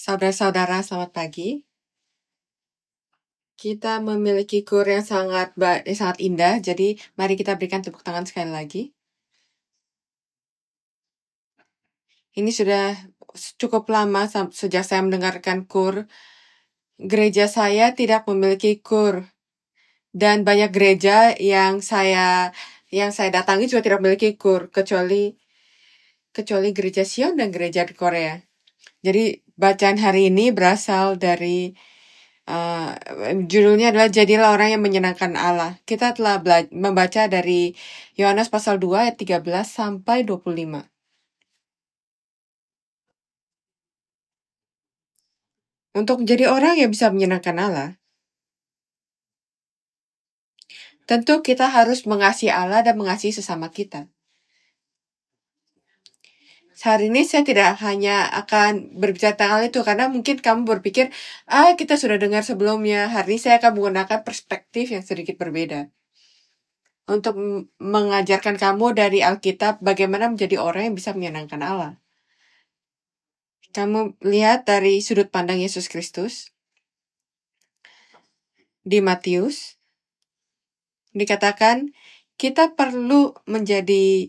Saudara-saudara, selamat pagi. Kita memiliki kur yang sangat indah, jadi mari kita berikan tepuk tangan sekali lagi. Ini sudah cukup lama sejak saya mendengarkan kur. Gereja saya tidak memiliki kur, dan banyak gereja yang saya datangi juga tidak memiliki kur, kecuali gereja Sion dan gereja di Korea. Jadi bacaan hari ini berasal dari judulnya adalah Jadilah Orang yang Menyenangkan Allah. Kita telah membaca dari Yohanes pasal 2 ayat 13 sampai 25. Untuk menjadi orang yang bisa menyenangkan Allah, tentu kita harus mengasihi Allah dan mengasihi sesama kita. Hari ini saya tidak hanya akan berbicara tentang hal itu, karena mungkin kamu berpikir, kita sudah dengar sebelumnya. Hari ini saya akan menggunakan perspektif yang sedikit berbeda untuk mengajarkan kamu dari Alkitab bagaimana menjadi orang yang bisa menyenangkan Allah. Kamu lihat dari sudut pandang Yesus Kristus. Di Matius, dikatakan kita perlu menjadi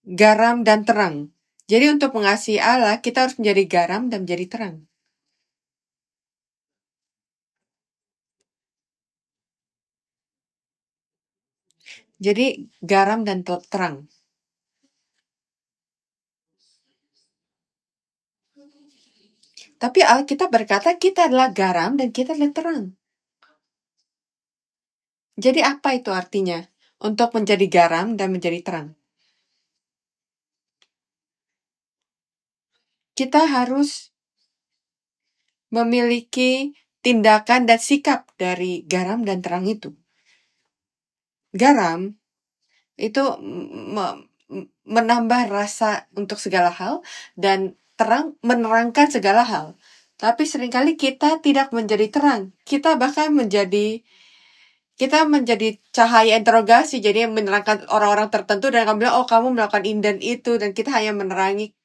garam dan terang. Jadi untuk mengasihi Allah, kita harus menjadi garam dan menjadi terang. Jadi garam dan terang. Tapi Alkitab berkata kita adalah garam dan kita adalah terang. Jadi apa itu artinya untuk menjadi garam dan menjadi terang? Kita harus memiliki tindakan dan sikap dari garam dan terang itu. Garam itu menambah rasa untuk segala hal, dan terang menerangkan segala hal. Tapi seringkali kita tidak menjadi terang. Kita bahkan menjadi cahaya interogasi, jadi menerangkan orang-orang tertentu, dan kamu bilang, kamu melakukan ini dan itu, dan kita hanya menerangi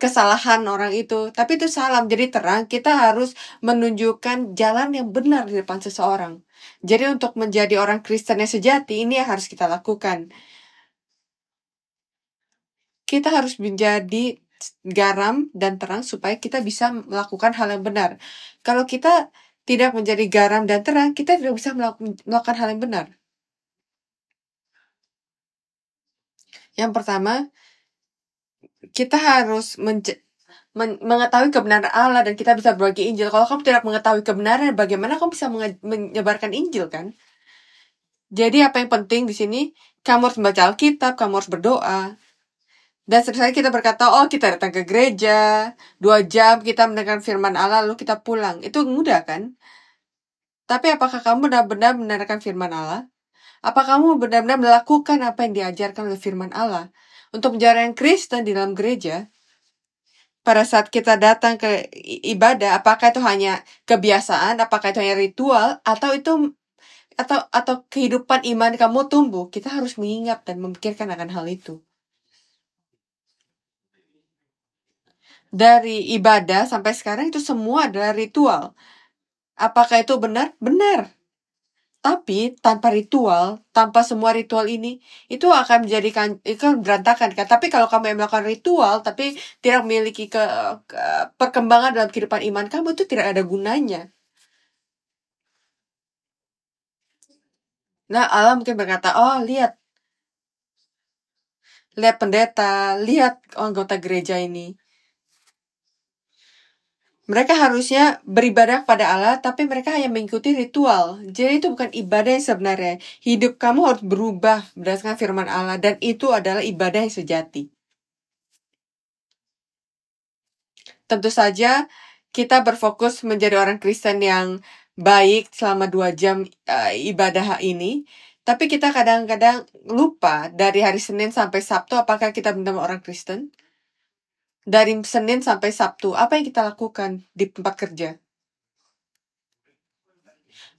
kesalahan orang itu. Tapi itu salah. Jadi terang, kita harus menunjukkan jalan yang benar di depan seseorang. Jadi untuk menjadi orang Kristen yang sejati, ini yang harus kita lakukan. Kita harus menjadi garam dan terang supaya kita bisa melakukan hal yang benar. Kalau kita tidak menjadi garam dan terang, kita tidak bisa melakukan hal yang benar. Yang pertama, kita harus mengetahui kebenaran Allah dan kita bisa berbagi Injil. Kalau kamu tidak mengetahui kebenaran, bagaimana kamu bisa menyebarkan Injil, kan? Jadi apa yang penting di sini, kamu harus membaca Alkitab, kamu harus berdoa. Dan seringkali kita berkata, kita datang ke gereja 2 jam, kita mendengar firman Allah, lalu kita pulang. Itu mudah, kan? Tapi apakah kamu benar-benar mendengarkan firman Allah? Apakah kamu benar-benar melakukan apa yang diajarkan oleh firman Allah? Untuk menjadi orang Kristen di dalam gereja, pada saat kita datang ke ibadah, apakah itu hanya kebiasaan, apakah itu hanya ritual, atau kehidupan iman kamu tumbuh? Kita harus mengingat dan memikirkan akan hal itu. Dari ibadah sampai sekarang itu semua adalah ritual. Apakah itu benar? Benar. Tapi tanpa ritual, tanpa semua ritual ini, itu akan menjadikan itu berantakan, kan? Tapi kalau kamu yang melakukan ritual tapi tidak memiliki perkembangan dalam kehidupan iman kamu, itu tidak ada gunanya. Nah, Allah mungkin berkata, lihat pendeta, lihat anggota gereja ini. Mereka harusnya beribadah kepada Allah, tapi mereka hanya mengikuti ritual. Jadi itu bukan ibadah yang sebenarnya. Hidup kamu harus berubah berdasarkan firman Allah, dan itu adalah ibadah yang sejati. Tentu saja kita berfokus menjadi orang Kristen yang baik selama 2 jam ibadah ini. Tapi kita kadang-kadang lupa dari hari Senin sampai Sabtu, apakah kita benar-benar orang Kristen? Dari Senin sampai Sabtu, apa yang kita lakukan di tempat kerja?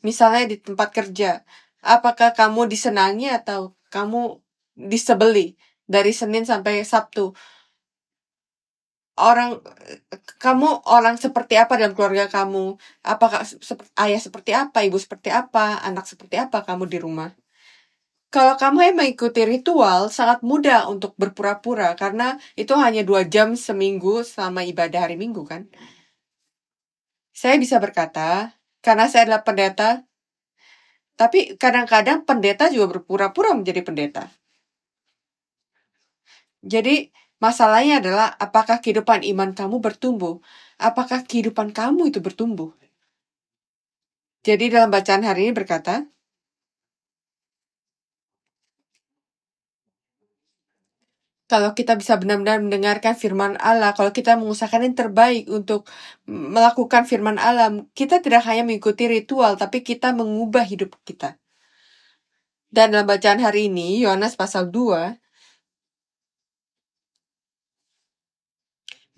Misalnya di tempat kerja, apakah kamu disenangi atau kamu disebeli dari Senin sampai Sabtu? kamu orang seperti apa dalam keluarga kamu? Apakah ayah seperti apa, ibu seperti apa, anak seperti apa kamu di rumah? Kalau kamu mengikuti ritual, sangat mudah untuk berpura-pura karena itu hanya 2 jam seminggu selama ibadah hari Minggu kan. Saya bisa berkata, karena saya adalah pendeta, tapi kadang-kadang pendeta juga berpura-pura menjadi pendeta. Jadi masalahnya adalah apakah kehidupan iman kamu bertumbuh? Apakah kehidupan kamu itu bertumbuh? Jadi dalam bacaan hari ini berkata, kalau kita bisa benar-benar mendengarkan firman Allah, kalau kita mengusahakan yang terbaik untuk melakukan firman Allah, kita tidak hanya mengikuti ritual, tapi kita mengubah hidup kita. Dan dalam bacaan hari ini, Yohanes pasal 2,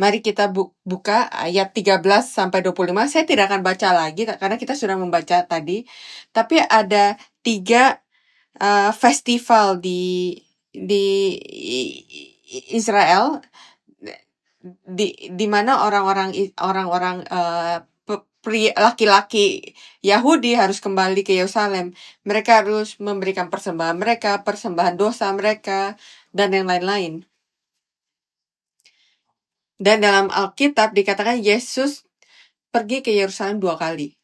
mari kita buka ayat 13 sampai 25. Saya tidak akan baca lagi karena kita sudah membaca tadi. Tapi ada 3 festival di Israel di mana orang-orang laki-laki Yahudi harus kembali ke Yerusalem. Mereka harus memberikan persembahan mereka, persembahan dosa mereka, dan yang lain-lain. Dan dalam Alkitab dikatakan Yesus pergi ke Yerusalem 2 kali.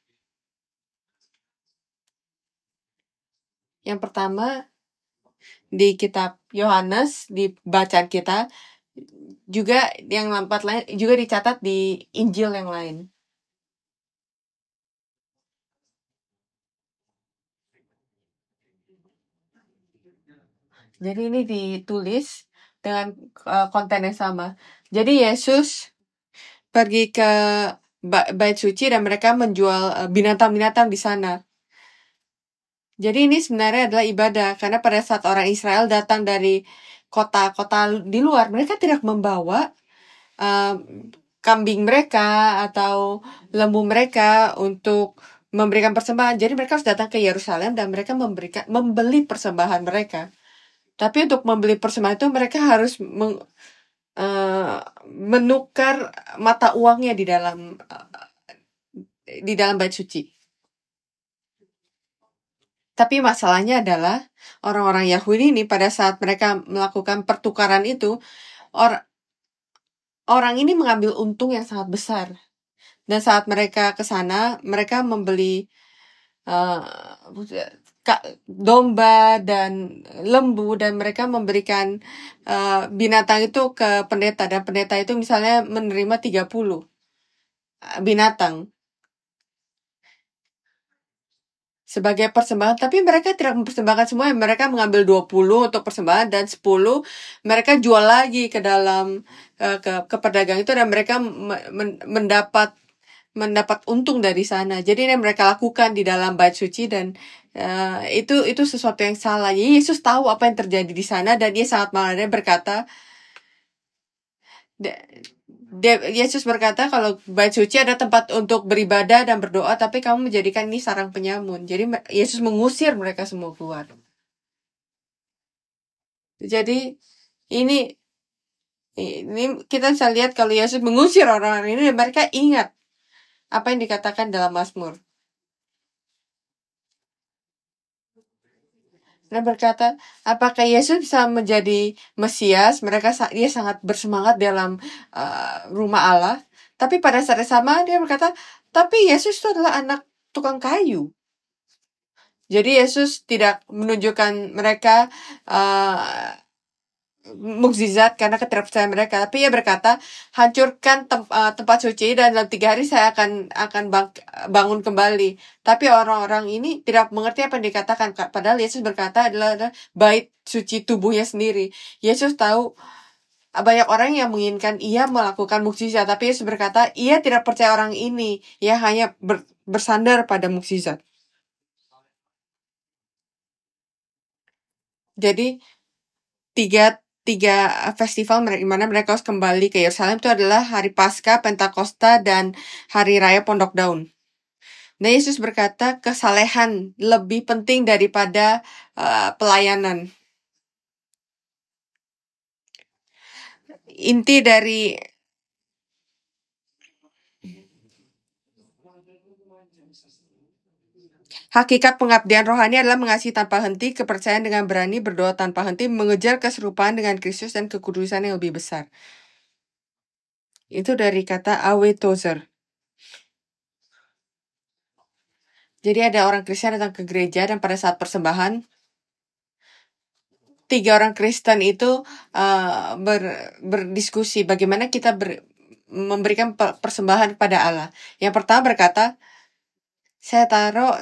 Yang pertama di kitab Yohanes, di bacaan kita, juga yang tempat lain juga dicatat di Injil yang lain. Jadi ini ditulis dengan konten yang sama. Jadi Yesus pergi ke bait suci dan mereka menjual binatang-binatang di sana. Jadi ini sebenarnya adalah ibadah karena pada saat orang Israel datang dari kota-kota di luar, mereka tidak membawa kambing mereka atau lembu mereka untuk memberikan persembahan. Jadi mereka harus datang ke Yerusalem dan mereka membeli persembahan mereka. Tapi untuk membeli persembahan itu mereka harus menukar mata uangnya di dalam bait suci. Tapi masalahnya adalah orang-orang Yahudi ini pada saat mereka melakukan pertukaran itu, orang ini mengambil untung yang sangat besar. Dan saat mereka ke sana, mereka membeli domba dan lembu dan mereka memberikan binatang itu ke pendeta dan pendeta itu misalnya menerima 30 binatang sebagai persembahan, tapi mereka tidak mempersembahkan semua, mereka mengambil 20 untuk persembahan dan 10 mereka jual lagi ke dalam ke pedagang itu dan mereka mendapat untung dari sana. Jadi yang mereka lakukan di dalam bait suci dan itu sesuatu yang salah. Jadi Yesus tahu apa yang terjadi di sana dan dia sangat marah. Dia berkata, Yesus berkata kalau bait suci ada tempat untuk beribadah dan berdoa, tapi kamu menjadikan ini sarang penyamun. Jadi Yesus mengusir mereka semua keluar. Jadi ini kita bisa lihat kalau Yesus mengusir orang-orang ini, mereka ingat apa yang dikatakan dalam Mazmur. Dan berkata, apakah Yesus bisa menjadi Mesias? Dia sangat bersemangat dalam rumah Allah. Tapi pada saat yang sama dia berkata, tapi Yesus itu adalah anak tukang kayu. Jadi Yesus tidak menunjukkan mereka mukjizat karena ketidakpercayaan mereka, tapi ia berkata, hancurkan tempat suci dan dalam 3 hari saya akan bangun kembali. Tapi orang-orang ini tidak mengerti apa yang dikatakan, padahal Yesus berkata adalah bait suci tubuhnya sendiri. Yesus tahu banyak orang yang menginginkan ia melakukan mukjizat, tapi Yesus berkata ia tidak percaya orang ini, ia hanya bersandar pada mukjizat. Jadi tiga festival di mana mereka harus kembali ke Yerusalem itu adalah hari Paskah, Pentakosta, dan hari raya Pondok Daun. Nah, Yesus berkata kesalehan lebih penting daripada pelayanan. Inti dari Hakikat pengabdian rohani adalah mengasihi tanpa henti, kepercayaan dengan berani, berdoa tanpa henti, mengejar keserupaan dengan Kristus dan kekudusan yang lebih besar. Itu dari kata Awe Tozer. Jadi ada orang Kristen datang ke gereja dan pada saat persembahan, 3 orang Kristen itu berdiskusi bagaimana kita memberikan persembahan kepada Allah. Yang pertama berkata, saya taruh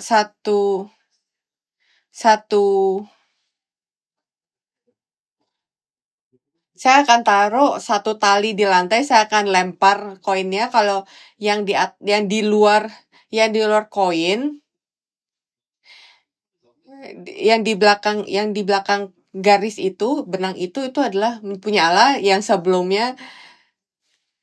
saya akan taruh 1 tali di lantai, saya akan lempar koinnya. Kalau yang di luar koin, yang di belakang garis itu, benang itu adalah punya Allah. Yang sebelumnya,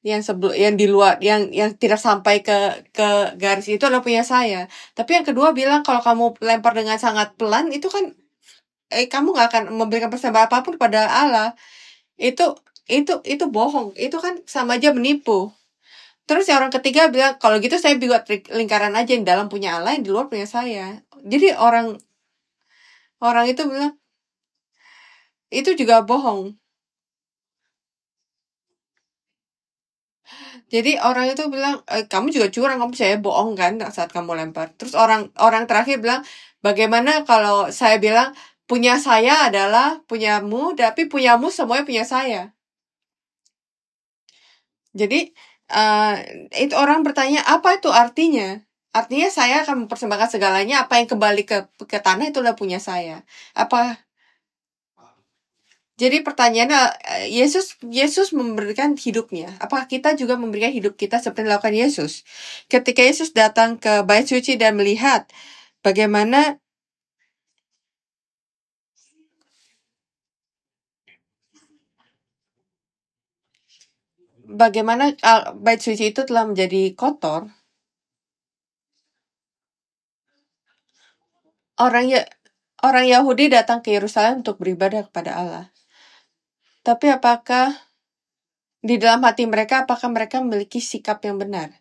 yang di luar, yang tidak sampai ke garis itu adalah punya saya. Tapi yang kedua bilang kalau kamu lempar dengan sangat pelan, itu kan kamu nggak akan memberikan persembahan apapun kepada Allah. Itu bohong. Itu kan sama aja menipu. Terus yang orang ketiga bilang, kalau gitu saya buat lingkaran aja, yang dalam punya Allah, yang di luar punya saya. Jadi orang itu bilang, itu juga bohong. Jadi orang itu bilang, kamu juga curang, kamu saya bohong kan saat kamu lempar. Terus orang terakhir bilang, bagaimana kalau saya bilang, punya saya adalah punyamu, tapi punyamu semuanya punya saya. Jadi itu orang bertanya, apa itu artinya? Artinya saya akan mempersembahkan segalanya, apa yang kembali ke tanah itu adalah punya saya. Jadi pertanyaannya, Yesus memberikan hidupnya. Apakah kita juga memberikan hidup kita seperti yang dilakukan Yesus? Ketika Yesus datang ke bait suci dan melihat bagaimana bait suci itu telah menjadi kotor, orang Yahudi datang ke Yerusalem untuk beribadah kepada Allah. Tapi apakah di dalam hati mereka, apakah mereka memiliki sikap yang benar?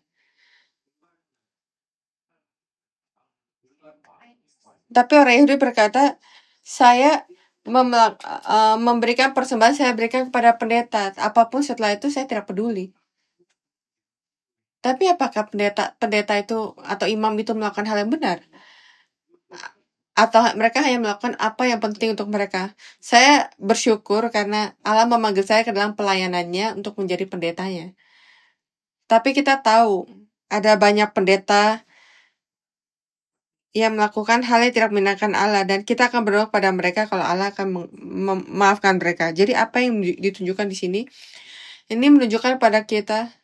Tapi orang Yahudi berkata, saya memberikan persembahan, saya berikan kepada pendeta. Apapun setelah itu saya tidak peduli. Tapi apakah pendeta itu atau imam itu melakukan hal yang benar? Atau mereka hanya melakukan apa yang penting untuk mereka? Saya bersyukur karena Allah memanggil saya ke dalam pelayanannya untuk menjadi pendetanya. Tapi kita tahu ada banyak pendeta yang melakukan hal yang tidak menyenangkan Allah, dan kita akan berdoa pada mereka kalau Allah akan memaafkan mereka. Jadi apa yang ditunjukkan di sini? Ini menunjukkan pada kita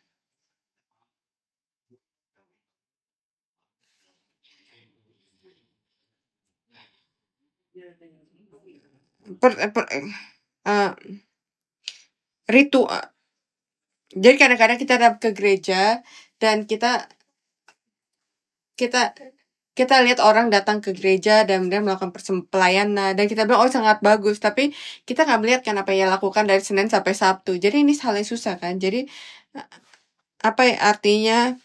ritual. Jadi kadang-kadang kita datang ke gereja dan kita lihat orang datang ke gereja dan dia melakukan pelayanan dan kita bilang, oh sangat bagus, tapi kita nggak melihat kan apa yang lakukan dari Senin sampai Sabtu. Jadi ini hal yang susah kan. Jadi apa artinya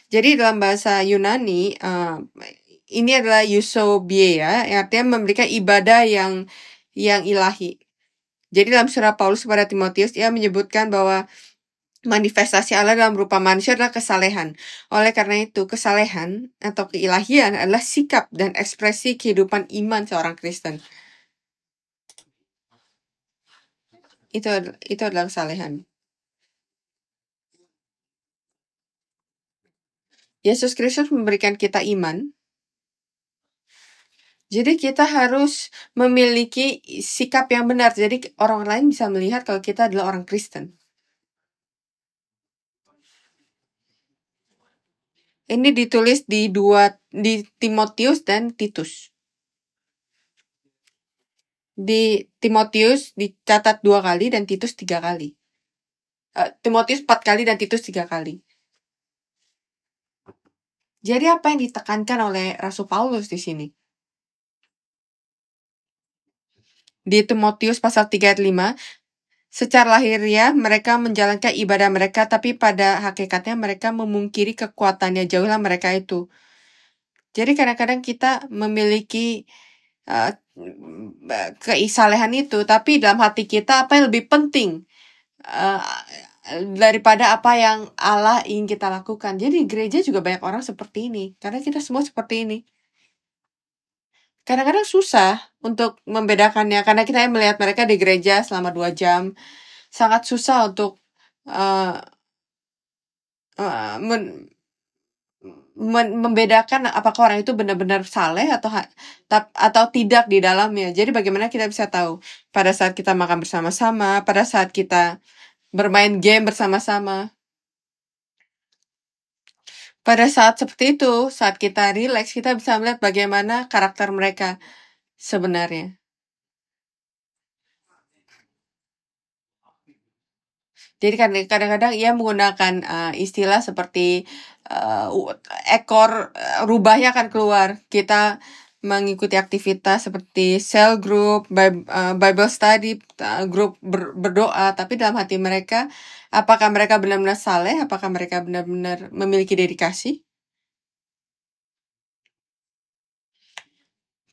jadi dalam bahasa Yunani ini adalah eusobia, yang artinya memberikan ibadah yang ilahi. Jadi dalam surat Paulus kepada Timotius, ia menyebutkan bahwa manifestasi Allah dalam rupa manusia adalah kesalehan. Oleh karena itu, kesalehan atau keilahian adalah sikap dan ekspresi kehidupan iman seorang Kristen. Itu adalah kesalehan. Yesus Kristus memberikan kita iman. Jadi kita harus memiliki sikap yang benar. Jadi orang lain bisa melihat kalau kita adalah orang Kristen. Ini ditulis di Timotius dan Titus. Di Timotius dicatat 2 kali dan Titus 3 kali. Timotius 4 kali dan Titus 3 kali. Jadi apa yang ditekankan oleh Rasul Paulus di sini? Di Timotius pasal 3 ayat 5, Secara lahiriah mereka menjalankan ibadah mereka, tapi pada hakikatnya mereka memungkiri kekuatannya. Jauhlah mereka itu. Jadi kadang-kadang kita memiliki keisalehan itu, tapi dalam hati kita apa yang lebih penting uh, daripada apa yang Allah ingin kita lakukan. Jadi di gereja juga banyak orang seperti ini, karena kita semua seperti ini. Kadang-kadang susah untuk membedakannya, karena kita melihat mereka di gereja selama 2 jam. Sangat susah untuk uh, uh, men- membedakan apakah orang itu benar-benar saleh atau tidak di dalamnya. Jadi bagaimana kita bisa tahu pada saat kita makan bersama-sama, pada saat kita bermain game bersama-sama. Pada saat seperti itu, saat kita rileks, kita bisa melihat bagaimana karakter mereka sebenarnya. Jadi kadang-kadang ia menggunakan istilah seperti ekor rubahnya akan keluar. Kita mengikuti aktivitas seperti cell group, Bible study, grup berdoa, tapi dalam hati mereka, apakah mereka benar-benar saleh? Apakah mereka benar-benar memiliki dedikasi?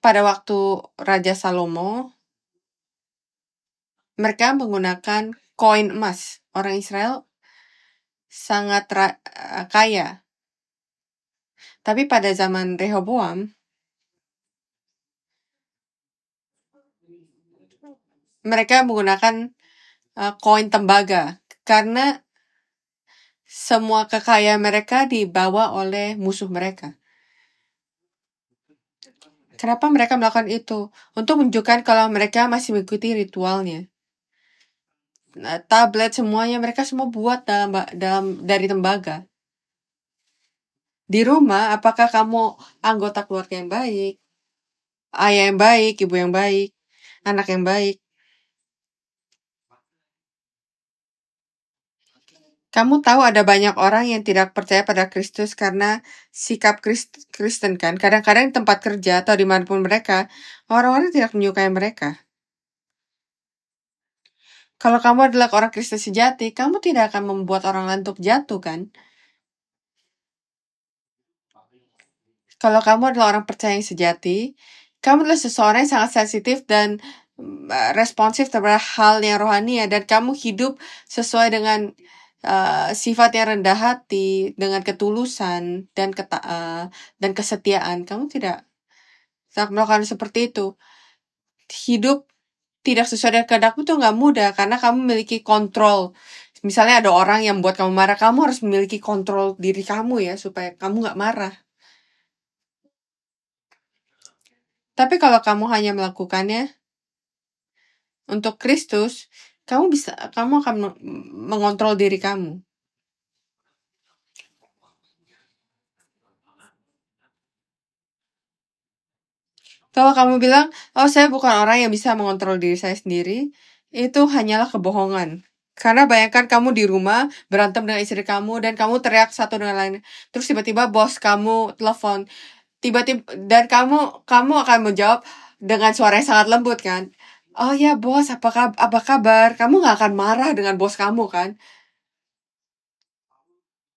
Pada waktu Raja Salomo, mereka menggunakan koin emas. Orang Israel sangat kaya. Tapi pada zaman Rehoboam, mereka menggunakan koin tembaga karena semua kekayaan mereka dibawa oleh musuh mereka. Kenapa mereka melakukan itu? Untuk menunjukkan kalau mereka masih mengikuti ritualnya. Tablet semuanya mereka semua buat dari tembaga. Di rumah, apakah kamu anggota keluarga yang baik, ayah yang baik, ibu yang baik, anak yang baik? Kamu tahu ada banyak orang yang tidak percaya pada Kristus karena sikap Kristen kan? Kadang-kadang di tempat kerja atau dimanapun mereka, orang-orang tidak menyukai mereka. Kalau kamu adalah orang Kristen sejati, kamu tidak akan membuat orang lain untuk jatuh kan? Kalau kamu adalah orang percaya yang sejati, kamu adalah seseorang yang sangat sensitif dan responsif terhadap hal yang rohani ya, dan kamu hidup sesuai dengan sifat yang rendah hati, dengan ketulusan dan kesetiaan. Kamu tidak melakukan seperti itu. Hidup tidak sesuai dengan kehendakmu itu nggak mudah karena kamu memiliki kontrol. Misalnya ada orang yang membuat kamu marah, kamu harus memiliki kontrol diri kamu ya supaya kamu nggak marah. Tapi kalau kamu hanya melakukannya untuk Kristus, kamu akan mengontrol diri kamu. Kalau kamu bilang, oh saya bukan orang yang bisa mengontrol diri saya sendiri, itu hanyalah kebohongan. Karena bayangkan kamu di rumah berantem dengan istri kamu dan kamu teriak satu dengan lain. Terus tiba-tiba bos kamu telepon. Tiba-tiba dan kamu akan menjawab dengan suara yang sangat lembut kan. Oh ya bos, apa kabar? Kamu gak akan marah dengan bos kamu kan?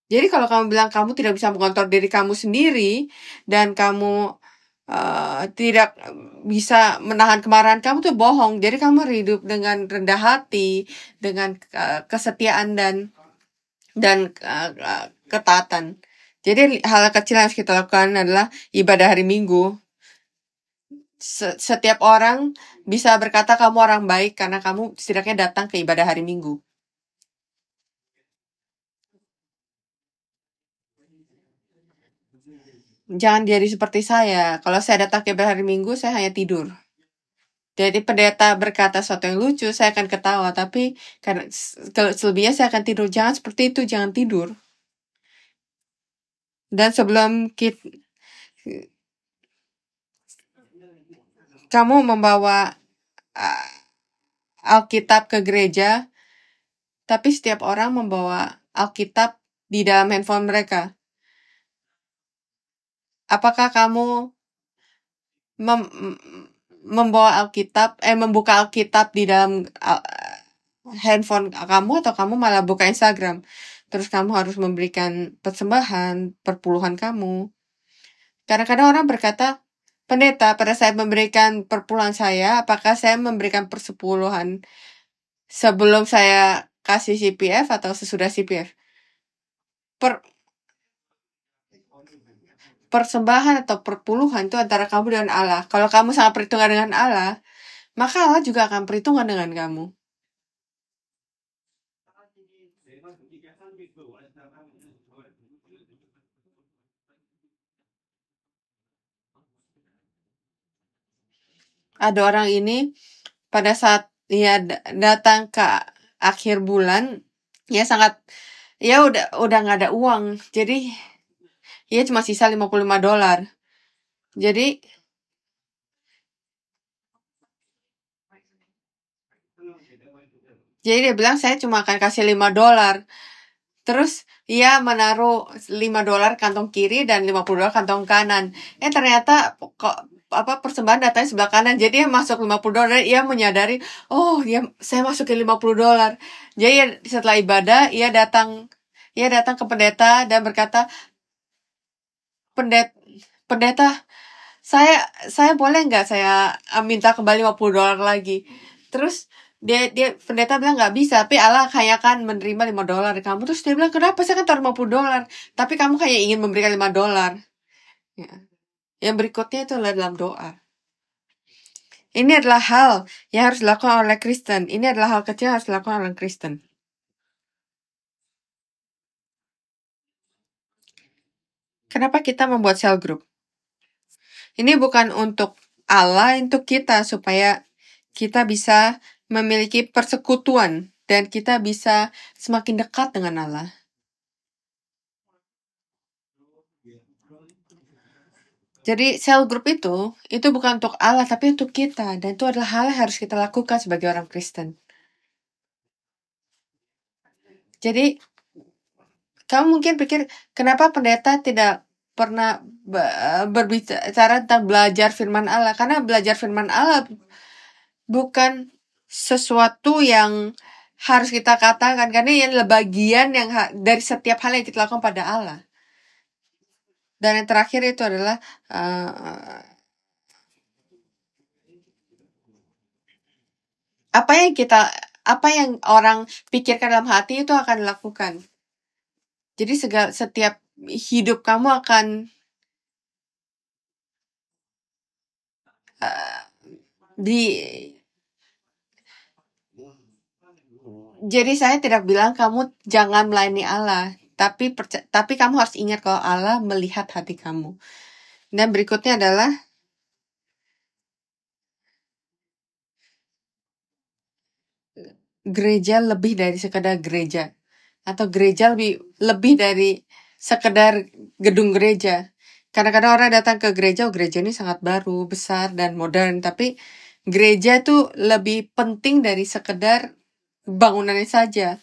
Jadi kalau kamu bilang kamu tidak bisa mengontrol diri kamu sendiri dan kamu tidak bisa menahan kemarahan kamu tuh bohong. Jadi kamu hidup dengan rendah hati, dengan kesetiaan dan ketaatan. Jadi hal kecil yang harus kita lakukan adalah ibadah hari Minggu. Setiap orang bisa berkata kamu orang baik karena kamu setidaknya datang ke ibadah hari Minggu. Jangan jadi seperti saya. Kalau saya datang ke ibadah hari Minggu, saya hanya tidur. Jadi pendeta berkata sesuatu yang lucu, saya akan ketawa. Tapi karena kalau selebihnya saya akan tidur. Jangan seperti itu, jangan tidur. Dan sebelum kamu membawa Alkitab ke gereja, tapi setiap orang membawa Alkitab di dalam handphone mereka. Apakah kamu membuka Alkitab di dalam handphone kamu atau kamu malah buka Instagram. Terus kamu harus memberikan persembahan, perpuluhan kamu. Kadang-kadang orang berkata, pendeta, pada saat memberikan perpuluhan saya, apakah saya memberikan persepuluhan sebelum saya kasih CPF atau sesudah CPF? Persembahan atau perpuluhan itu antara kamu dengan Allah. Kalau kamu sangat perhitungan dengan Allah, maka Allah juga akan perhitungan dengan kamu. Ada orang ini pada saat dia datang ke akhir bulan, dia sangat udah nggak ada uang. Jadi dia cuma sisa $55. Jadi dia bilang saya cuma akan kasih $5. Terus ia menaruh $5 kantong kiri dan $50 kantong kanan. Ternyata kok persembahan datanya sebelah kanan. Jadi dia masuk $50, ia menyadari, oh saya masukin $50. Jadi setelah ibadah ia datang ke pendeta dan berkata, pendeta, saya boleh nggak saya minta kembali $50 lagi? Terus dia pendeta bilang nggak bisa, tapi Allah hanya akan menerima $5 dari kamu. Terus dia bilang, kenapa saya kan taruh $50, tapi kamu kayak ingin memberikan $5. Ya. Yang berikutnya itu adalah dalam doa. Ini adalah hal yang harus dilakukan oleh Kristen. Ini adalah hal kecil yang harus dilakukan oleh Kristen. Kenapa kita membuat cell group? Ini bukan untuk Allah, untuk kita, supaya kita bisa memiliki persekutuan dan kita bisa semakin dekat dengan Allah. Jadi cell group itu bukan untuk Allah, tapi untuk kita. Dan itu adalah hal yang harus kita lakukan sebagai orang Kristen. Jadi kamu mungkin pikir, kenapa pendeta tidak pernah berbicara tentang belajar firman Allah? Karena belajar firman Allah bukan sesuatu yang harus kita katakan, karena ini adalah bagian yang dari setiap hal yang kita lakukan pada Allah. Dan yang terakhir itu adalah apa yang orang pikirkan dalam hati itu akan dilakukan. Jadi setiap hidup kamu akan jadi saya tidak bilang kamu jangan melayani Allah, tapi kamu harus ingat kalau Allah melihat hati kamu. Dan berikutnya adalah gereja lebih dari sekedar gereja, atau gereja lebih dari sekedar gedung gereja. Kadang-kadang orang datang ke gereja, gereja ini sangat baru, besar, dan modern, tapi gereja itu lebih penting dari sekedar bangunannya saja.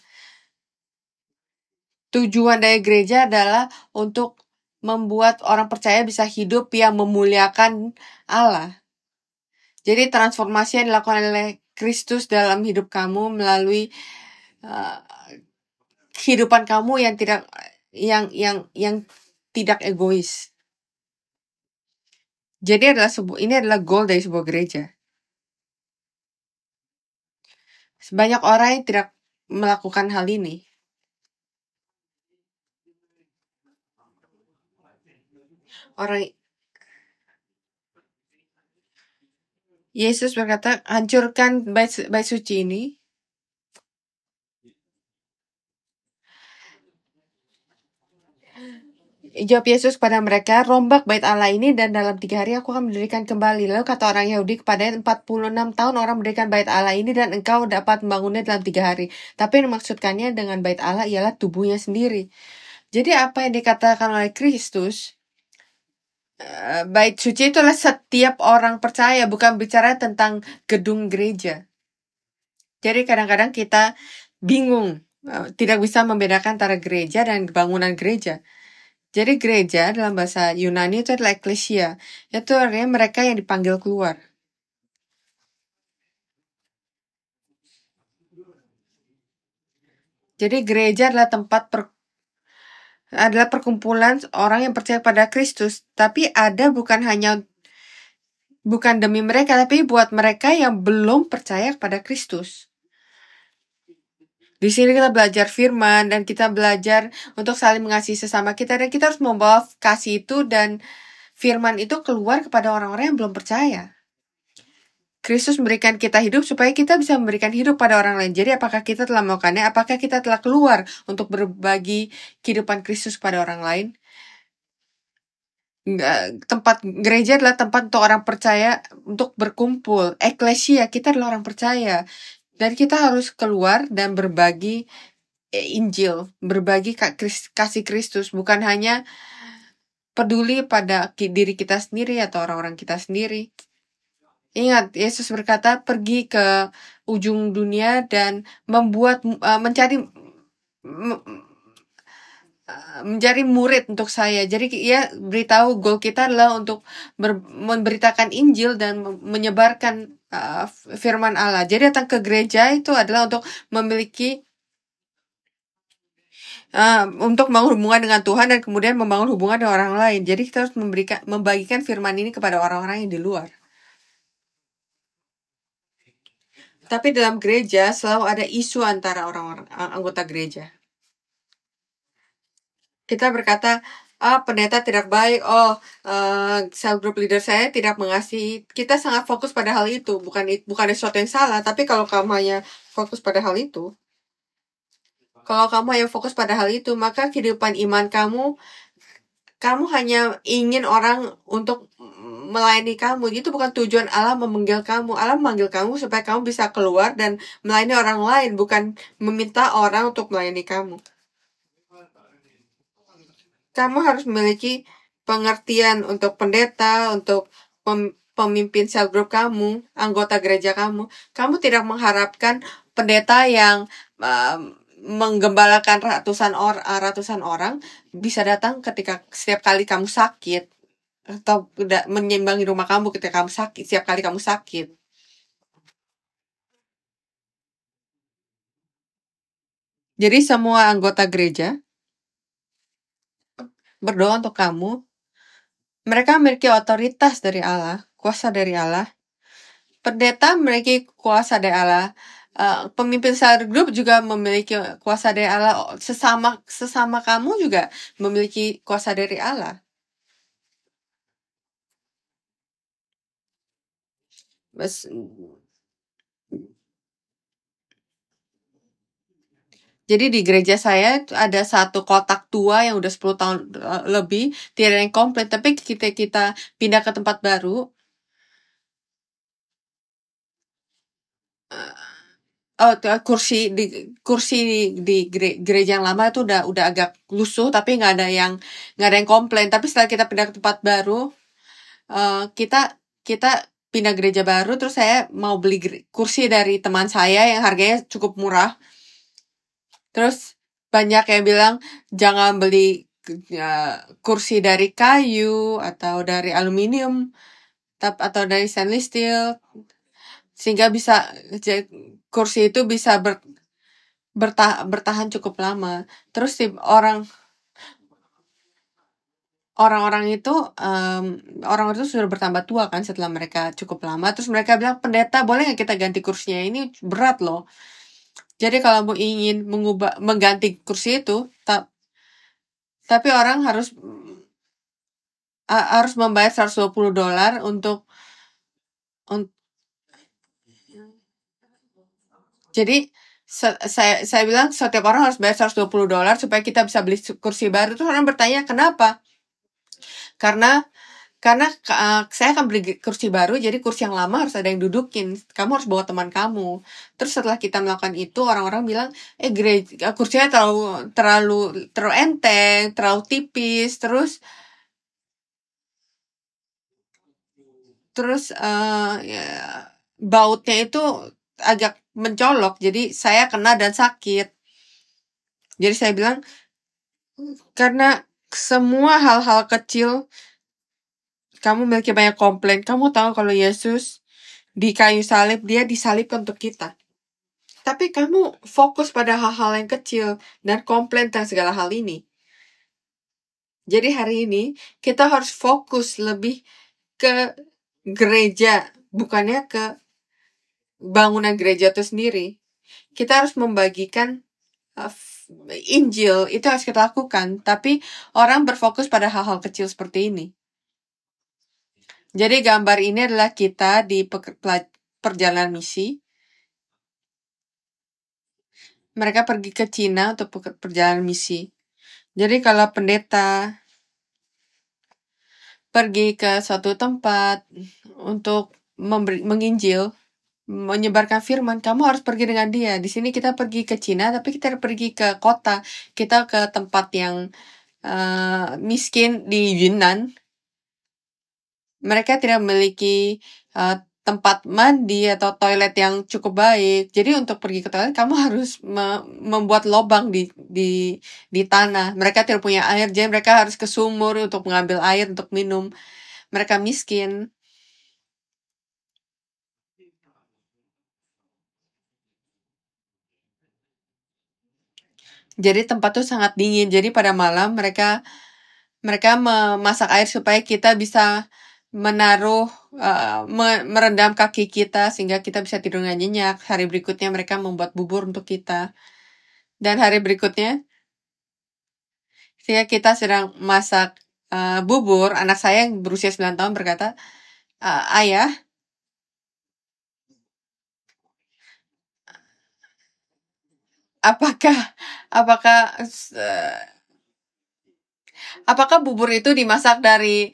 Tujuan dari gereja adalah untuk membuat orang percaya bisa hidup yang memuliakan Allah. Jadi transformasi yang dilakukan oleh Kristus dalam hidup kamu melalui kehidupan kamu yang tidak egois. Jadi ini adalah goal dari sebuah gereja. Banyak orang yang tidak melakukan hal ini. Yesus berkata, hancurkan bait suci ini. Jawab Yesus kepada mereka, rombak bait Allah ini dan dalam 3 hari aku akan mendirikan kembali. Lalu kata orang Yahudi kepadanya, 46 tahun orang mendirikan bait Allah ini dan engkau dapat membangunnya dalam 3 hari. Tapi yang maksudkannya dengan bait Allah ialah tubuhnya sendiri. Jadi apa yang dikatakan oleh Kristus, bait suci itulah setiap orang percaya, bukan bicara tentang gedung gereja. Jadi kadang-kadang kita bingung, tidak bisa membedakan antara gereja dan bangunan gereja. Jadi gereja dalam bahasa Yunani itu adalah eklesia. Itu artinya mereka yang dipanggil keluar. Jadi gereja adalah adalah perkumpulan orang yang percaya pada Kristus, tapi ada bukan demi mereka, tapi buat mereka yang belum percaya kepada Kristus. Di sini kita belajar firman dan kita belajar untuk saling mengasihi sesama kita, dan kita harus membawa kasih itu dan firman itu keluar kepada orang-orang yang belum percaya. Kristus memberikan kita hidup supaya kita bisa memberikan hidup pada orang lain. Jadi apakah kita telah melakukannya? Apakah kita telah keluar untuk berbagi kehidupan Kristus kepada orang lain? Tempat gereja adalah tempat untuk orang percaya untuk berkumpul. Eklesia, kita adalah orang percaya. Dan kita harus keluar dan berbagi Injil, berbagi kasih Kristus, bukan hanya peduli pada diri kita sendiri atau orang-orang kita sendiri. Ingat, Yesus berkata, pergi ke ujung dunia dan mencari murid untuk saya. Jadi ia beritahu goal kita adalah untuk memberitakan Injil dan menyebarkan firman Allah. Jadi datang ke gereja itu adalah untuk memiliki untuk membangun hubungan dengan Tuhan dan kemudian membangun hubungan dengan orang lain. Jadi kita harus membagikan firman ini kepada orang-orang yang di luar. Tapi dalam gereja selalu ada isu antara orang-orang anggota gereja. Kita berkata, pendeta tidak baik, cell group leader saya tidak mengasihi. Kita sangat fokus pada hal itu, bukan sesuatu yang salah. Tapi kalau kamu hanya fokus pada hal itu, maka kehidupan iman kamu hanya ingin orang untuk melayani kamu. Itu bukan tujuan Allah memanggil kamu. Allah memanggil kamu supaya kamu bisa keluar dan melayani orang lain, bukan meminta orang untuk melayani kamu. Kamu harus memiliki pengertian untuk pendeta, untuk pemimpin cell group kamu, anggota gereja kamu. Kamu tidak mengharapkan pendeta yang menggembalakan ratusan orang bisa datang ketika setiap kali kamu sakit, atau menyimbangi rumah kamu ketika kamu sakit, setiap kali kamu sakit. Jadi semua anggota gereja berdoa untuk kamu. Mereka memiliki otoritas dari Allah, kuasa dari Allah. Pendeta memiliki kuasa dari Allah. Pemimpin cell group juga memiliki kuasa dari Allah. Sesama kamu juga memiliki kuasa dari Allah. Jadi di gereja saya ada satu kotak tua yang udah 10 tahun lebih, tidak yang komplit. Tapi kita pindah ke tempat baru, kursi di gereja yang lama itu udah agak lusuh, tapi nggak ada yang komplain. Tapi setelah kita pindah ke tempat baru, kita pindah gereja baru, terus saya mau beli kursi dari teman saya yang harganya cukup murah. Terus banyak yang bilang jangan beli kursi dari kayu atau dari aluminium atau dari stainless steel, sehingga kursi itu bisa bertahan cukup lama. Terus orang-orang itu sudah bertambah tua kan setelah mereka cukup lama. Terus mereka bilang, pendeta boleh nggak kita ganti kursinya, ini berat loh. Jadi kalau mau ingin mengganti kursi itu, tapi orang harus membayar $120 untuk jadi saya bilang setiap orang harus bayar $120 supaya kita bisa beli kursi baru. Terus orang bertanya, kenapa? Karena saya akan beli kursi baru, jadi kursi yang lama harus ada yang dudukin. Kamu harus bawa teman kamu. Terus setelah kita melakukan itu, orang-orang bilang, kursinya terlalu enteng, terlalu tipis. Terus bautnya itu agak mencolok, jadi saya kena dan sakit. Jadi saya bilang, karena semua hal-hal kecil kamu memiliki banyak komplain. Kamu tahu kalau Yesus di kayu salib, dia disalibkan untuk kita. Tapi kamu fokus pada hal-hal yang kecil dan komplain tentang segala hal ini. Jadi hari ini kita harus fokus lebih ke gereja, bukannya ke bangunan gereja itu sendiri. Kita harus membagikan Injil, itu harus kita lakukan. Tapi orang berfokus pada hal-hal kecil seperti ini. Jadi gambar ini adalah kita di perjalanan misi. Mereka pergi ke Cina untuk perjalanan misi. Jadi kalau pendeta pergi ke suatu tempat untuk menginjil, menyebarkan firman, kamu harus pergi dengan dia. Di sini kita pergi ke Cina, tapi kita pergi ke kota. Kita ke tempat yang miskin di Yunnan. Mereka tidak memiliki tempat mandi atau toilet yang cukup baik. Jadi untuk pergi ke toilet, kamu harus membuat lubang di tanah. Mereka tidak punya air, jadi mereka harus ke sumur untuk mengambil air untuk minum. Mereka miskin. Jadi tempat itu sangat dingin. Jadi pada malam mereka memasak air supaya kita bisa menaruh merendam kaki kita sehingga kita bisa tidur dengan nyenyak. Hari berikutnya mereka membuat bubur untuk kita. Dan hari berikutnya sehingga kita sedang masak bubur, anak saya yang berusia 9 tahun berkata, "Ayah, apakah bubur itu dimasak dari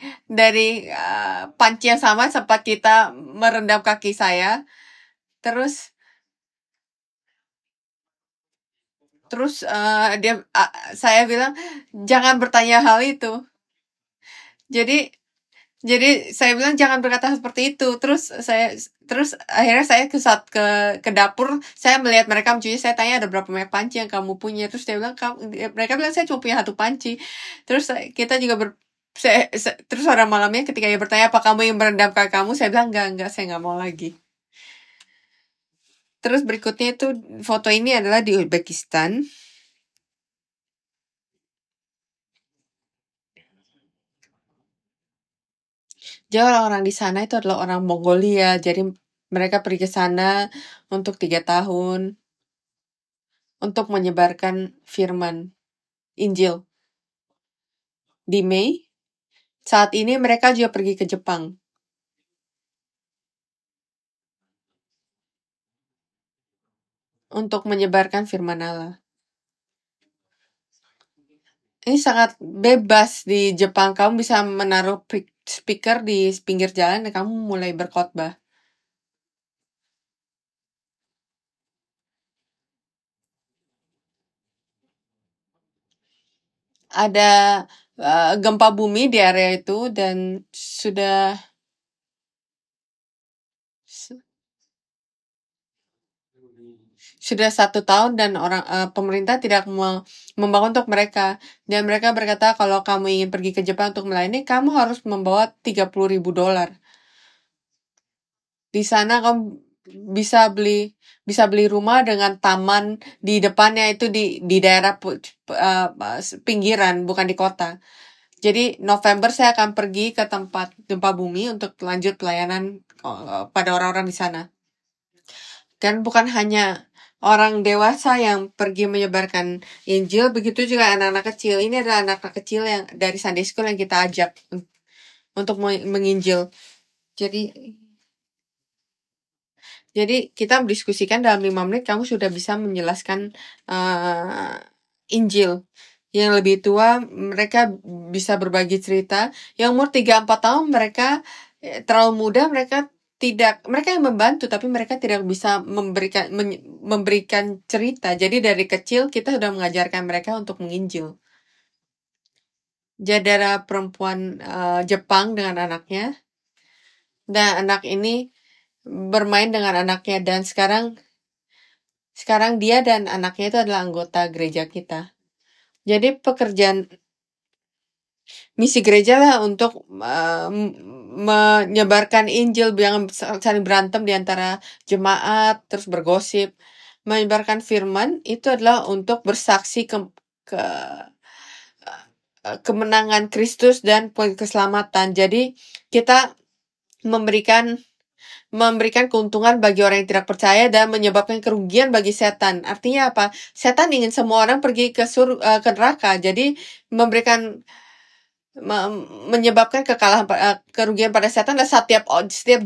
panci yang sama sempat kita merendam kaki saya?" Terus saya bilang, "Jangan bertanya hal itu." Jadi saya bilang jangan berkata seperti itu. Terus akhirnya saya ke dapur, saya melihat mereka mencuci. Saya tanya, "Ada berapa banyak panci yang kamu punya?" Terus mereka bilang saya cuma punya 1 panci. Terus kita juga terus pada malamnya ketika dia bertanya, "Apa kamu yang merendam kaki kamu?" Saya bilang, enggak, saya nggak mau lagi. Terus berikutnya itu foto ini adalah di Uzbekistan. Jadi orang-orang di sana itu adalah orang Mongolia. Jadi mereka pergi ke sana untuk 3 tahun untuk menyebarkan firman Injil. Di Mei, saat ini mereka juga pergi ke Jepang untuk menyebarkan firman Allah. Ini sangat bebas di Jepang. Kamu bisa menaruh speaker di pinggir jalan dan kamu mulai berkhotbah. Ada gempa bumi di area itu dan sudah 1 tahun dan pemerintah tidak membangun untuk mereka. Dan mereka berkata kalau kamu ingin pergi ke Jepang untuk melayani, kamu harus membawa $30,000. Di sana kamu bisa beli rumah dengan taman di depannya, itu di daerah pinggiran, bukan di kota. Jadi November saya akan pergi ke tempat gempa bumi untuk lanjut pelayanan pada orang-orang di sana. Dan bukan hanya orang dewasa yang pergi menyebarkan Injil, begitu juga anak-anak kecil. Ini adalah anak-anak kecil yang dari Sunday School yang kita ajak untuk menginjil. Jadi kita berdiskusikan dalam 5 menit kamu sudah bisa menjelaskan Injil. Yang lebih tua mereka bisa berbagi cerita. Yang umur 3-4 tahun mereka terlalu muda, mereka yang membantu tapi mereka tidak bisa memberikan cerita. Jadi dari kecil kita sudah mengajarkan mereka untuk menginjil. Jadi ada perempuan Jepang dengan anaknya. Dan anak ini bermain dengan anaknya dan sekarang dia dan anaknya itu adalah anggota gereja kita. Jadi pekerjaan misi gereja lah untuk menyebarkan Injil, jangan saling berantem di antara jemaat terus bergosip. Menyebarkan firman itu adalah untuk bersaksi ke kemenangan Kristus dan keselamatan. Jadi kita memberikan keuntungan bagi orang yang tidak percaya dan menyebabkan kerugian bagi setan. Artinya apa? Setan ingin semua orang pergi ke neraka. Jadi menyebabkan kerugian pada setan, dan setiap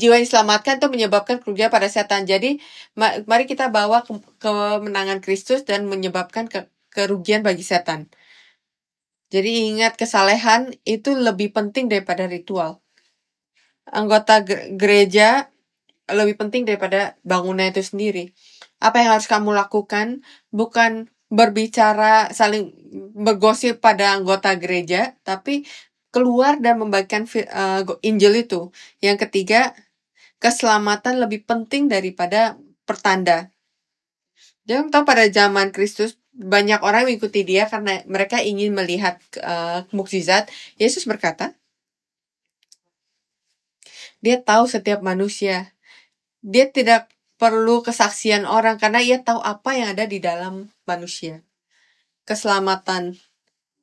jiwa yang diselamatkan itu menyebabkan kerugian pada setan. Jadi mari kita bawa kemenangan Kristus dan menyebabkan kerugian bagi setan. Jadi ingat, kesalehan itu lebih penting daripada ritual. Anggota gereja lebih penting daripada bangunan itu sendiri. Apa yang harus kamu lakukan bukan berbicara saling bergosip pada anggota gereja, tapi keluar dan membagikan Injil itu. Yang ketiga, keselamatan lebih penting daripada pertanda. Jangan tahu, pada zaman Kristus banyak orang mengikuti dia karena mereka ingin melihat mukjizat. Yesus berkata, dia tahu setiap manusia. Dia tidak perlu kesaksian orang karena ia tahu apa yang ada di dalam manusia. Keselamatan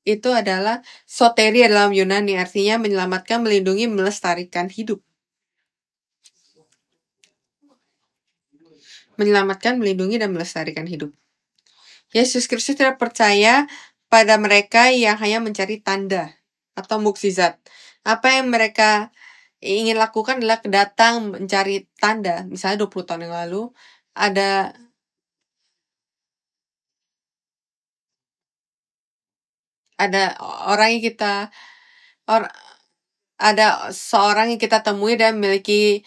itu adalah soteria dalam Yunani, artinya menyelamatkan, melindungi, melestarikan hidup. Menyelamatkan, melindungi, dan melestarikan hidup. Yesus Kristus tidak percaya pada mereka yang hanya mencari tanda atau mukjizat. Apa yang mereka ingin lakukan adalah datang mencari tanda. Misalnya 20 tahun yang lalu ada orang yang ada seorang yang kita temui dan memiliki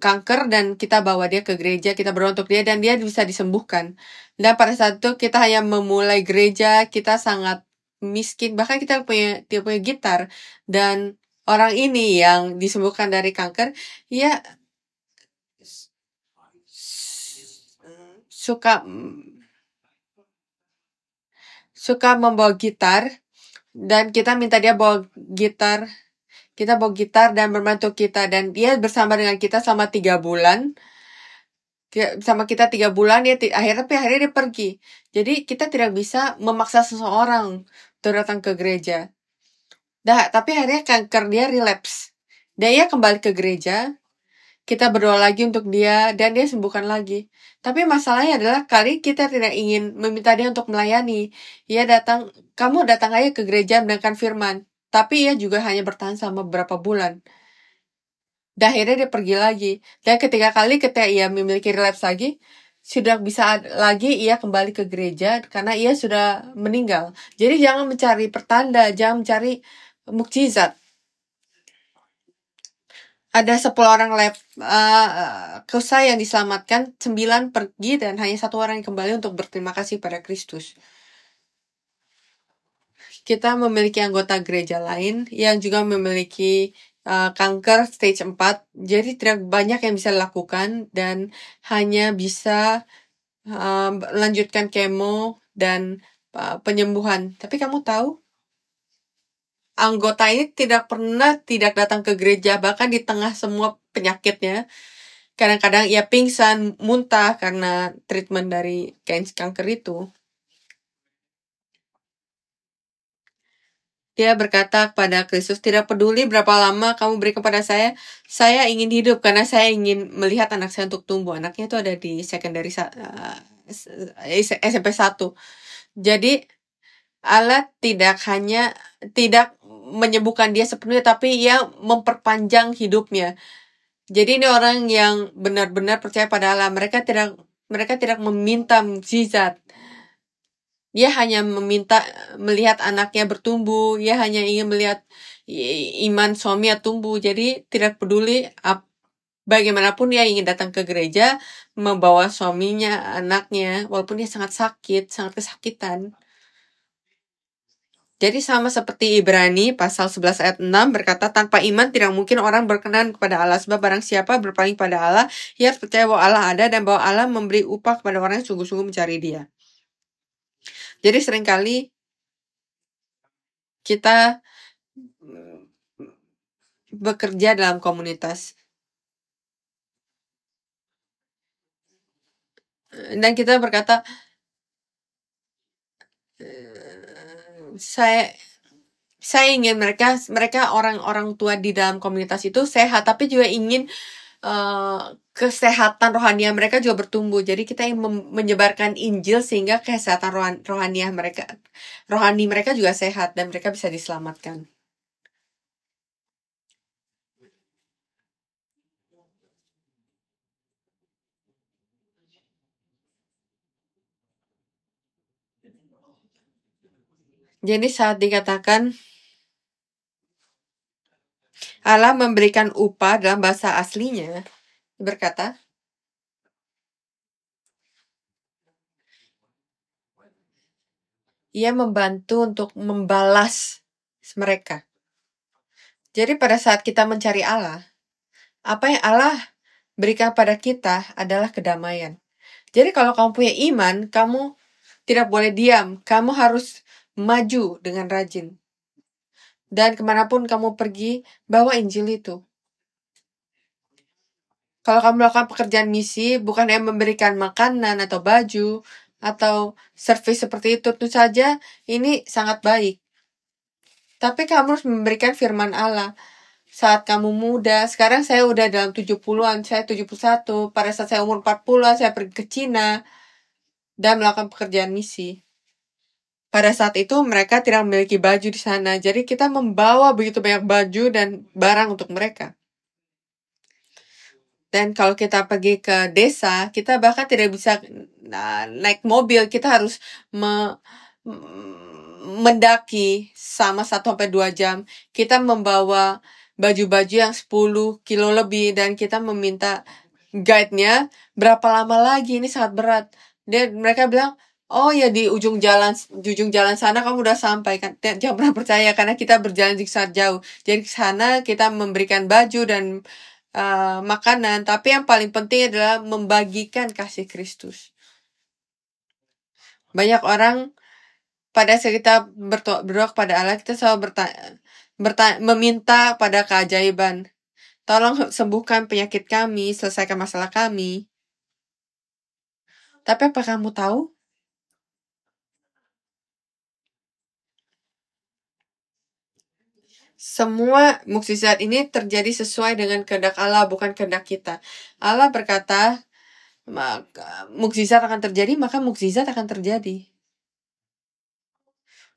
kanker, dan kita bawa dia ke gereja, kita berdoa untuk dia dan dia bisa disembuhkan. Dan pada saat itu kita hanya memulai gereja, kita sangat miskin, bahkan kita tidak punya gitar, dan orang ini yang disembuhkan dari kanker, ia suka membawa gitar, dan kita minta dia bawa gitar. Kita bawa gitar dan membantu kita, dan dia bersama dengan kita selama 3 bulan. Sama kita 3 bulan, akhirnya dia pergi. Jadi kita tidak bisa memaksa seseorang untuk datang ke gereja. Tapi akhirnya kanker dia relapse. Dan ia kembali ke gereja. Kita berdoa lagi untuk dia dan dia sembuhkan lagi. Tapi masalahnya adalah kali kita tidak ingin meminta dia untuk melayani. Kamu datang aja ke gereja mendengarkan firman. Tapi ia juga hanya bertahan selama beberapa bulan. Dan akhirnya dia pergi lagi. Dan ketika ia memiliki relapse lagi, sudah bisa lagi ia kembali ke gereja karena ia sudah meninggal. Jadi jangan mencari pertanda, jangan mencari mukjizat. Ada 10 orang kusai yang diselamatkan, 9 pergi dan hanya 1 orang yang kembali untuk berterima kasih pada Kristus. Kita memiliki anggota gereja lain yang juga memiliki kanker stage 4. Jadi tidak banyak yang bisa dilakukan dan hanya bisa melanjutkan kemo dan penyembuhan. Tapi kamu tahu, anggota ini tidak pernah tidak datang ke gereja, bahkan di tengah semua penyakitnya. Kadang-kadang ia pingsan, muntah karena treatment dari kanker itu. Dia berkata kepada Kristus, tidak peduli berapa lama kamu beri kepada saya ingin hidup karena saya ingin melihat anak saya untuk tumbuh. Anaknya itu ada di secondary SMP 1. Jadi Allah tidak menyembuhkan dia sepenuhnya, tapi ia memperpanjang hidupnya. Jadi ini orang yang benar-benar percaya pada Allah. Mereka tidak meminta mukjizat. Dia hanya meminta melihat anaknya bertumbuh. Dia hanya ingin melihat iman suaminya tumbuh. Jadi tidak peduli bagaimanapun dia ingin datang ke gereja, membawa suaminya, anaknya, walaupun dia sangat sakit, sangat kesakitan. Jadi sama seperti Ibrani pasal 11 ayat 6 berkata, tanpa iman tidak mungkin orang berkenan kepada Allah. Sebab barang siapa berpaling pada Allah, ia harus percaya bahwa Allah ada dan bahwa Allah memberi upah kepada orang yang sungguh-sungguh mencari dia. Jadi seringkali kita bekerja dalam komunitas. dan kita berkata, saya ingin mereka orang-orang tua di dalam komunitas itu sehat, tapi juga ingin kesehatan rohania mereka juga bertumbuh. Jadi kita ingin menyebarkan Injil sehingga kesehatan rohani mereka juga sehat dan mereka bisa diselamatkan. Jadi saat dikatakan Allah memberikan upah dalam bahasa aslinya, berkata, Ia membantu untuk membalas mereka. Jadi pada saat kita mencari Allah, apa yang Allah berikan pada kita adalah kedamaian. Jadi kalau kamu punya iman, kamu tidak boleh diam. Kamu harus maju dengan rajin. Dan kemanapun kamu pergi, bawa Injil itu. Kalau kamu melakukan pekerjaan misi, bukan hanya memberikan makanan atau baju, atau servis seperti itu, tentu saja ini sangat baik. Tapi kamu harus memberikan firman Allah. Saat kamu muda, sekarang saya udah dalam 70-an, saya 71, pada saat saya umur 40-an, saya pergi ke Cina, dan melakukan pekerjaan misi. Pada saat itu mereka tidak memiliki baju di sana, jadi kita membawa begitu banyak baju dan barang untuk mereka. Dan kalau kita pergi ke desa, kita bahkan tidak bisa naik mobil, kita harus mendaki sama 1-2 jam. Kita membawa baju-baju yang 10 kilo lebih dan kita meminta guide-nya berapa lama lagi, ini sangat berat. Dan mereka bilang, oh ya di ujung jalan sana kamu udah sampai kan. Jangan pernah percaya karena kita berjalan sangat jauh. Jadi ke sana kita memberikan baju dan makanan, tapi yang paling penting adalah membagikan kasih Kristus. Banyak orang pada saat kita berdoa kepada Allah, kita selalu meminta pada keajaiban. Tolong sembuhkan penyakit kami, selesaikan masalah kami. Tapi apa kamu tahu? Semua mukjizat ini terjadi sesuai dengan kehendak Allah, bukan kehendak kita. Allah berkata, mukjizat akan terjadi, maka mukjizat akan terjadi.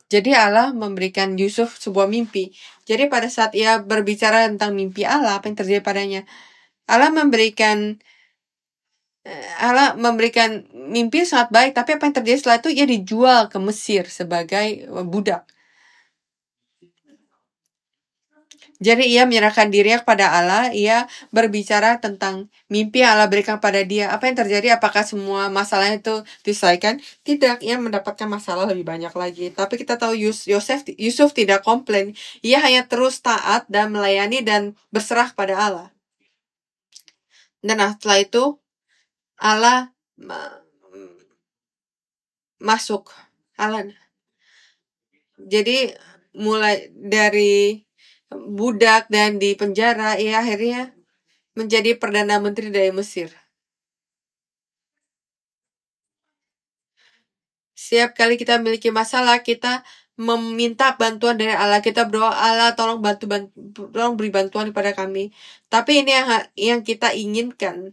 Jadi Allah memberikan Yusuf sebuah mimpi. Jadi pada saat ia berbicara tentang mimpi Allah, apa yang terjadi padanya? Allah memberikan mimpi sangat baik, tapi apa yang terjadi setelah itu? Ia dijual ke Mesir sebagai budak. Jadi ia menyerahkan dirinya kepada Allah, ia berbicara tentang mimpi yang Allah berikan pada dia. Apa yang terjadi? Apakah semua masalah itu diselesaikan? Tidak, ia mendapatkan masalah lebih banyak lagi. Tapi kita tahu Yusuf tidak komplain. Ia hanya terus taat dan melayani dan berserah pada Allah. Dan setelah itu, Allah masuk. Allah. Jadi mulai dari budak dan di penjara, ia akhirnya menjadi Perdana Menteri dari Mesir. Setiap kali kita memiliki masalah, kita meminta bantuan dari Allah. Kita berdoa, Allah tolong tolong beri bantuan kepada kami. Tapi ini yang kita inginkan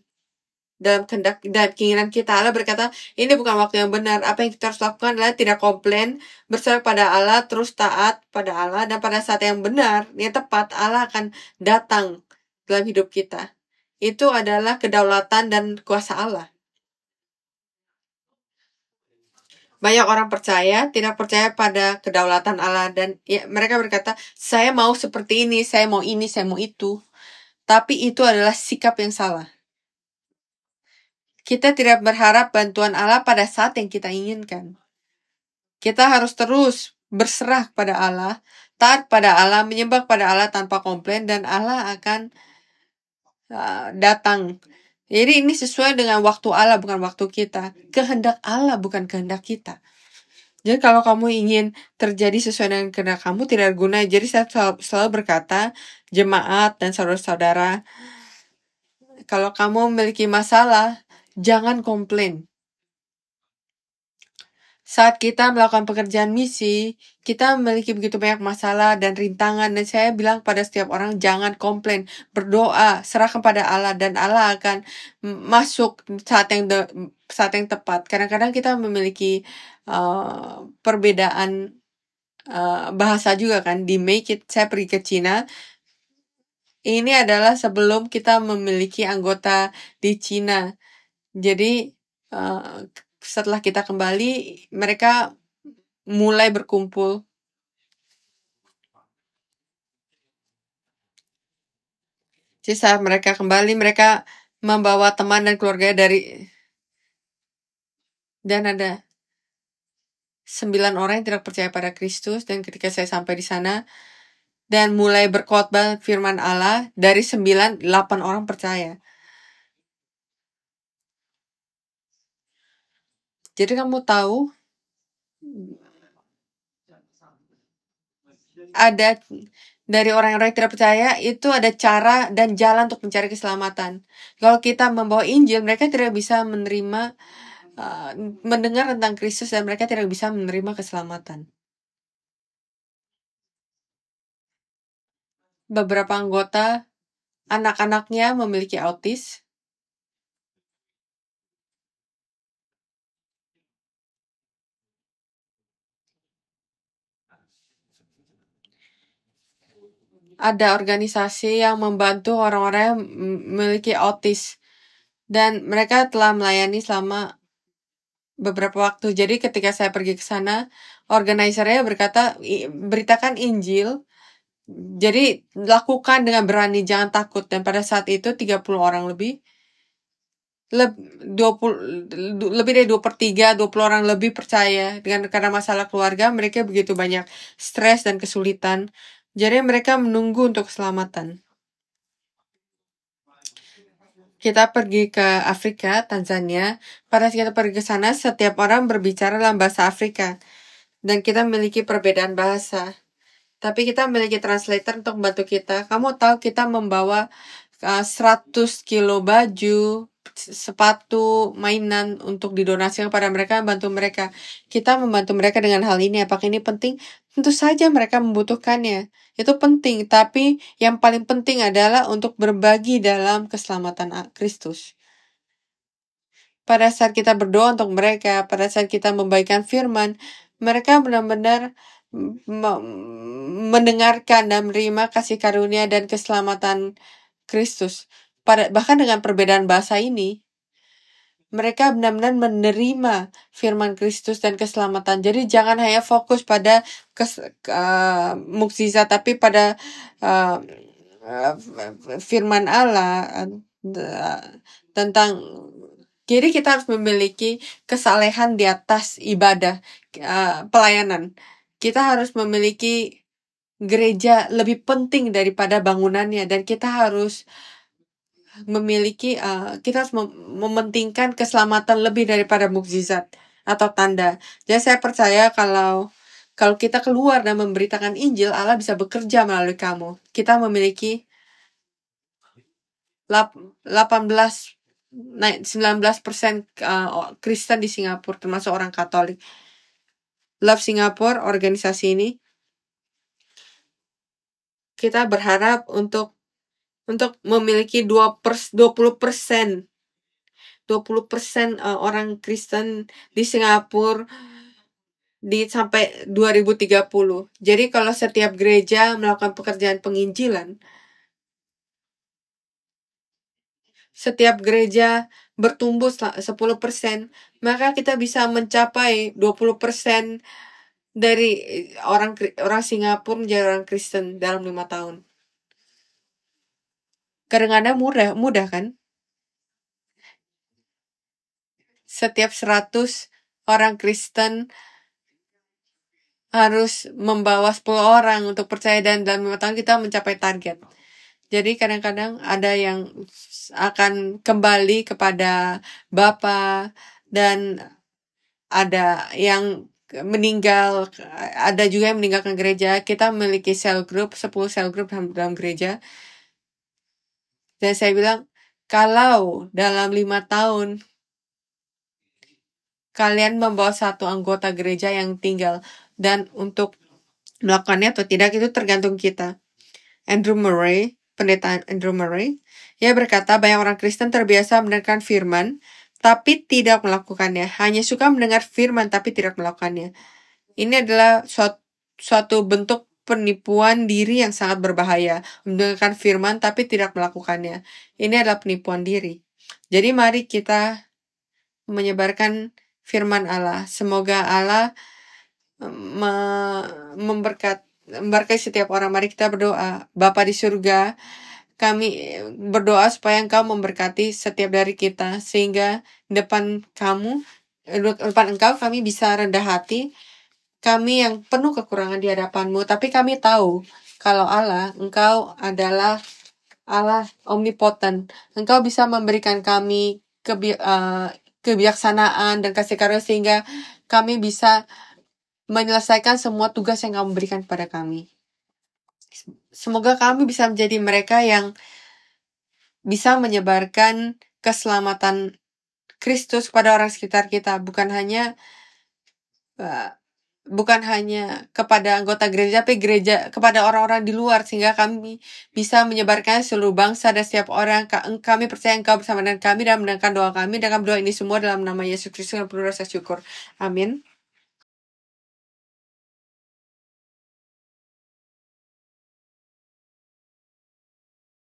dalam kehendak dan keinginan kita. Allah berkata, ini bukan waktu yang benar. Apa yang kita harus lakukan adalah tidak komplain, berserah pada Allah, terus taat pada Allah, dan pada saat yang benar, yang tepat, Allah akan datang dalam hidup kita. Itu adalah kedaulatan dan kuasa Allah. Banyak orang tidak percaya pada kedaulatan Allah, dan mereka berkata, saya mau seperti ini, saya mau itu. Tapi itu adalah sikap yang salah. Kita tidak berharap bantuan Allah pada saat yang kita inginkan. Kita harus terus berserah pada Allah, taat pada Allah, menyembah pada Allah tanpa komplain, dan Allah akan datang. Jadi ini sesuai dengan waktu Allah, bukan waktu kita. Kehendak Allah, bukan kehendak kita. Jadi kalau kamu ingin terjadi sesuai dengan kehendak kamu, tidak guna. Jadi saya selalu berkata, jemaat dan saudara-saudara, kalau kamu memiliki masalah, jangan komplain. Saat kita melakukan pekerjaan misi, kita memiliki begitu banyak masalah dan rintangan, dan saya bilang pada setiap orang, jangan komplain, berdoa, serahkan pada Allah, dan Allah akan masuk saat yang tepat. Kadang-kadang kita memiliki perbedaan bahasa juga kan. Di Mei saya pergi ke Cina. Ini adalah sebelum kita memiliki anggota di Cina. Jadi setelah kita kembali, mereka mulai berkumpul. Jadi saat mereka kembali, mereka membawa teman dan keluarga dan ada 9 orang yang tidak percaya pada Kristus. Dan ketika saya sampai di sana dan mulai berkhotbah firman Allah, dari 9, 8 orang percaya. Jadi kamu tahu, ada dari orang-orang yang tidak percaya itu ada cara dan jalan untuk mencari keselamatan. Kalau kita membawa Injil, mereka tidak bisa menerima mendengar tentang Kristus, dan mereka tidak bisa menerima keselamatan. Beberapa anggota anak-anaknya memiliki autis. Ada organisasi yang membantu orang-orang yang memiliki autis, dan mereka telah melayani selama beberapa waktu. Jadi ketika saya pergi ke sana, organisernya berkata, beritakan Injil. Jadi lakukan dengan berani, jangan takut. Dan pada saat itu 30 orang lebih, lebih dari 2/3, 20 orang lebih percaya. Karena masalah keluarga, mereka begitu banyak stres dan kesulitan. Jadi mereka menunggu untuk keselamatan. Kita pergi ke Afrika, Tanzania. Pada saat kita pergi ke sana, setiap orang berbicara dalam bahasa Afrika. Dan kita memiliki perbedaan bahasa. Tapi kita memiliki translator untuk membantu kita. Kamu tahu kita membawa 100 kilo baju, sepatu, mainan untuk didonasikan kepada mereka, membantu mereka. Kita membantu mereka dengan hal ini. Apakah ini penting? Tentu saja mereka membutuhkannya. Itu penting, tapi yang paling penting adalah untuk berbagi dalam keselamatan Kristus. Pada saat kita berdoa untuk mereka, pada saat kita membagikan firman, mereka benar-benar mendengarkan dan menerima kasih karunia dan keselamatan Kristus. Bahkan dengan perbedaan bahasa ini, mereka benar-benar menerima firman Kristus dan keselamatan. Jadi jangan hanya fokus pada mukjizat, tapi pada firman Allah tentang. Jadi kita harus memiliki kesalehan di atas ibadah, pelayanan. Kita harus memiliki gereja lebih penting daripada bangunannya, dan kita harus memiliki, kita harus mementingkan keselamatan lebih daripada mukjizat atau tanda. Jadi saya percaya kalau kita keluar dan memberitakan Injil, Allah bisa bekerja melalui kamu. Kita memiliki 19% Kristen di Singapura, termasuk orang Katolik. Love Singapore, organisasi ini, kita berharap untuk memiliki 20% orang Kristen di Singapura sampai 2030. Jadi kalau setiap gereja melakukan pekerjaan penginjilan, setiap gereja bertumbuh 10%, maka kita bisa mencapai 20% dari orang Singapura menjadi orang Kristen dalam 5 tahun. Kadang-kadang mudah kan? Setiap 100 orang Kristen harus membawa 10 orang untuk percaya, dan dalam 5 tahun kita mencapai target. Jadi kadang-kadang ada yang akan kembali kepada Bapa, dan ada yang meninggal, ada juga yang meninggalkan gereja. Kita memiliki cell group, 10 cell group dalam gereja. Dan saya bilang, kalau dalam 5 tahun kalian membawa satu anggota gereja yang tinggal. Dan untuk melakukannya atau tidak itu tergantung kita. Andrew Murray, pendeta Andrew Murray, ia berkata banyak orang Kristen terbiasa mendengarkan firman, tapi tidak melakukannya. Hanya suka mendengar firman, tapi tidak melakukannya. Ini adalah suatu bentuk penipuan diri yang sangat berbahaya. Mendengarkan firman, tapi tidak melakukannya. Ini adalah penipuan diri. Jadi mari kita menyebarkan firman Allah. Semoga Allah memberkati setiap orang. Mari kita berdoa. Bapa di surga, kami berdoa supaya Engkau memberkati setiap dari kita, sehingga depan Engkau kami bisa rendah hati. Kami yang penuh kekurangan di hadapan-Mu, tapi kami tahu kalau Allah, Engkau adalah Allah omnipotent. Engkau bisa memberikan kami kebijaksanaan dan kasih karunia sehingga kami bisa menyelesaikan semua tugas yang kamu berikan kepada kami. Semoga kami bisa menjadi mereka yang bisa menyebarkan keselamatan Kristus kepada orang sekitar kita, bukan hanya kepada anggota gereja, tapi kepada orang-orang di luar, sehingga kami bisa menyebarkan seluruh bangsa dan setiap orang. Kami percaya Engkau bersama dengan kami dan mendengarkan doa kami, dan kami doa ini semua dalam nama Yesus Kristus yang penuh rasa syukur. Amin.